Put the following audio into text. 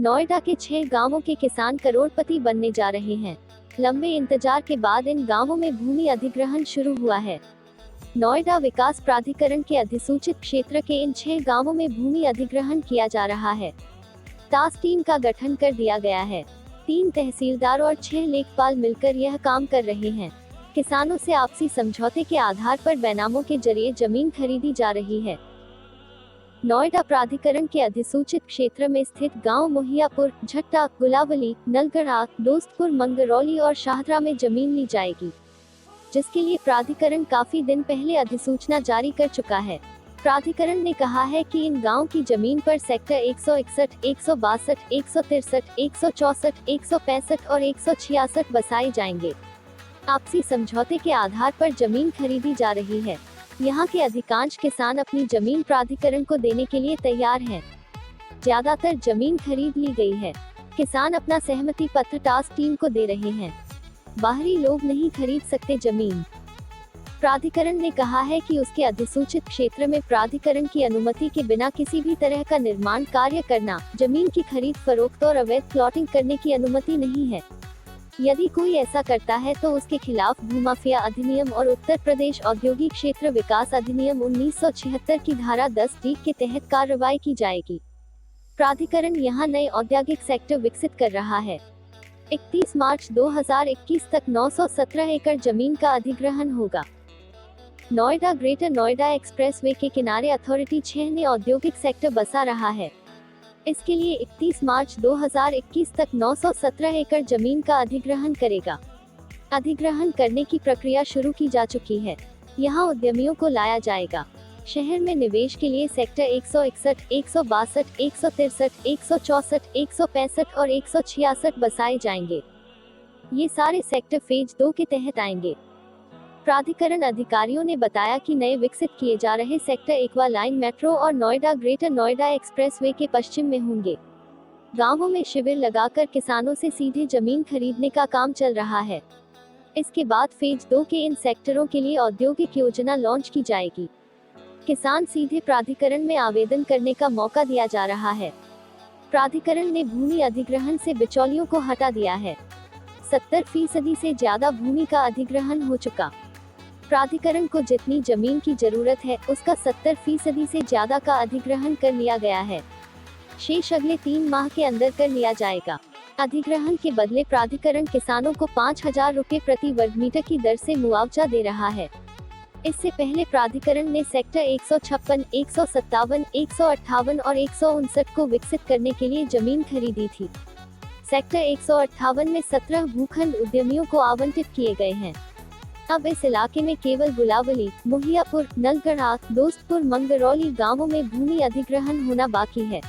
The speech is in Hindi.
नोएडा के 6 गांवों के किसान करोड़पति बनने जा रहे हैं। लंबे इंतजार के बाद इन गांवों में भूमि अधिग्रहण शुरू हुआ है। नोएडा विकास प्राधिकरण के अधिसूचित क्षेत्र के इन 6 गांवों में भूमि अधिग्रहण किया जा रहा है। टास्क टीम का गठन कर दिया गया है। 3 तहसीलदार और 6 लेखपाल मिलकर यह काम कर रहे हैं। किसानों से आपसी समझौते के आधार पर बैनामों के जरिए जमीन खरीदी जा रही है। नोएडा प्राधिकरण के अधिसूचित क्षेत्र में स्थित गांव मोहियापुर, झट्टा, गुलावली, नलगढ़ा, दोस्तपुर, मंगरौली और शाहदरा में जमीन ली जाएगी, जिसके लिए प्राधिकरण काफी दिन पहले अधिसूचना जारी कर चुका है। प्राधिकरण ने कहा है कि इन गांव की जमीन पर सेक्टर 161, 162, 163, 164, 165 और 166 बसाए जाएंगे। आपसी समझौते के आधार पर जमीन खरीदी जा रही है। यहाँ के अधिकांश किसान अपनी जमीन प्राधिकरण को देने के लिए तैयार हैं। ज्यादातर जमीन खरीद ली गई है। किसान अपना सहमति पत्र टास्क टीम को दे रहे हैं। बाहरी लोग नहीं खरीद सकते जमीन। प्राधिकरण ने कहा है कि उसके अधिसूचित क्षेत्र में प्राधिकरण की अनुमति के बिना किसी भी तरह का निर्माण कार्य करना, जमीन की खरीद फरोख्त और अवैध प्लॉटिंग करने की अनुमति नहीं है। यदि कोई ऐसा करता है तो उसके खिलाफ भूमाफिया अधिनियम और उत्तर प्रदेश औद्योगिक क्षेत्र विकास अधिनियम 1976 की धारा 10D के तहत कार्रवाई की जाएगी। प्राधिकरण यहां नए औद्योगिक सेक्टर विकसित कर रहा है। 31 मार्च 2021 तक 917 एकड़ जमीन का अधिग्रहण होगा। नोएडा ग्रेटर नोएडा एक्सप्रेसवे के किनारे अथॉरिटी 6 ने औद्योगिक सेक्टर बसा रहा है। इसके लिए 31 मार्च 2021 तक 917 एकड़ जमीन का अधिग्रहण करेगा। अधिग्रहण करने की प्रक्रिया शुरू की जा चुकी है। यहां उद्यमियों को लाया जाएगा। शहर में निवेश के लिए सेक्टर 161, 162, 163, 164, 165 और 166 बसाए जाएंगे। ये सारे सेक्टर फेज 2 के तहत आएंगे। प्राधिकरण अधिकारियों ने बताया कि नए विकसित किए जा रहे सेक्टर एक्वा लाइन मेट्रो और नोएडा ग्रेटर नोएडा एक्सप्रेसवे के पश्चिम में होंगे। गांवों में शिविर लगाकर किसानों से सीधे जमीन खरीदने का काम चल रहा है। इसके बाद फेज 2 के इन सेक्टरों के लिए औद्योगिक योजना लॉन्च की जाएगी। किसान सीधे प्राधिकरण में आवेदन करने का मौका दिया जा रहा है। प्राधिकरण ने भूमि अधिग्रहण से बिचौलियों को हटा दिया है। 70% से ज्यादा भूमि का अधिग्रहण हो चुका। प्राधिकरण को जितनी जमीन की जरूरत है उसका 70% से ज्यादा का अधिग्रहण कर लिया गया है। शेष अगले 3 माह के अंदर कर लिया जाएगा। अधिग्रहण के बदले प्राधिकरण किसानों को 5000 रुपए प्रति वर्ग मीटर की दर से मुआवजा दे रहा है। इससे पहले प्राधिकरण ने सेक्टर 156, 157, 158 और 159 को विकसित करने के लिए जमीन खरीदी थी। सेक्टर 158 में 17 भूखंड उद्यमियों को आवंटित किए गए हैं। अब इस इलाके में केवल गुलावली, मोहियापुर, नलगढ़ा, दोस्तपुर, मंगरौली गांवों में भूमि अधिग्रहण होना बाकी है।